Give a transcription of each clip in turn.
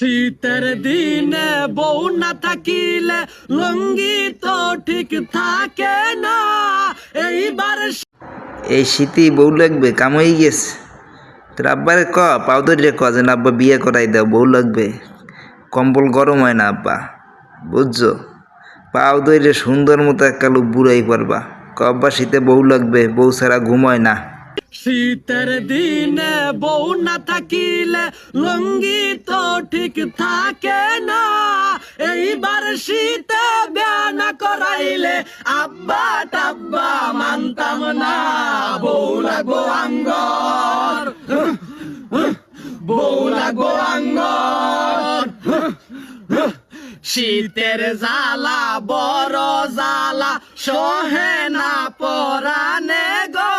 শীতের দিনে বউ না থাকিলে লুঙ্গি তো ঠিক থাকে না। এইবার এই শীতেই বউ লাগবে, কাম হয়ে গেছে। তোর আব্বারে ক, পাও ধরে ক যে না আব্বা বিয়ে করাই দাও, বউ লাগবে। কম্বল গরম হয় না আব্বা, বুঝছো? পাও ধরে সুন্দর মতো একটা লোক বুড়াই পারবা। ক আব্বা শীতে বউ লাগবে, বউ ছাড়া ঘুম হয় না। শীতের দিনে বউ না থাকিলে লুঙ্গি তো ঠিক থাকে না। এইবার শীতে বিয়া না করাইলে আব্বা টাব্বা মানতাম না। বউ লাগবো আঙ্গর, বউ লাগবো আঙ্গর। শীতের জ্বালা বড় জ্বালা সহে না পরানে গো।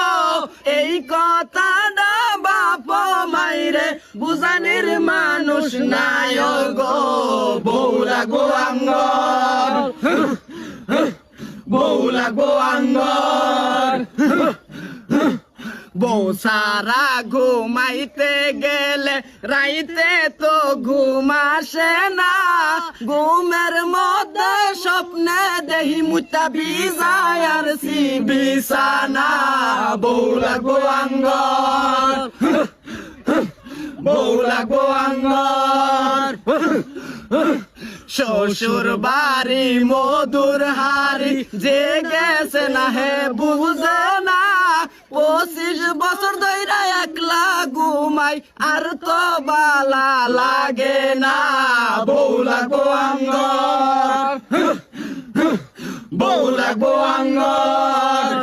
এই কথাটা বাপ মাইরে বুঝানির মানুষ নাই গো। বউ লাগবো আঙ্গর, বউ লাগবো আঙ্গর। বউ সারা ঘুমাইতে গেলে রাইতে তো ঘুম আসে না। ঘুমের মধ্যে স্বপ্নে দেহি মুতা বিজায় আর সি বিছানা। বউ লাগবো আঙ্গর, বউ লাগবো আঙ্গর। শ্বশুর বাড়ি মধুর হারি যে গেছে না হে বুঝে না। 25 বছর ধইরা একলা ঘুমাই আর তো বালা লাগে না। বউ লাগবো আঙ্গর, বউ লাগবো আঙ্গর।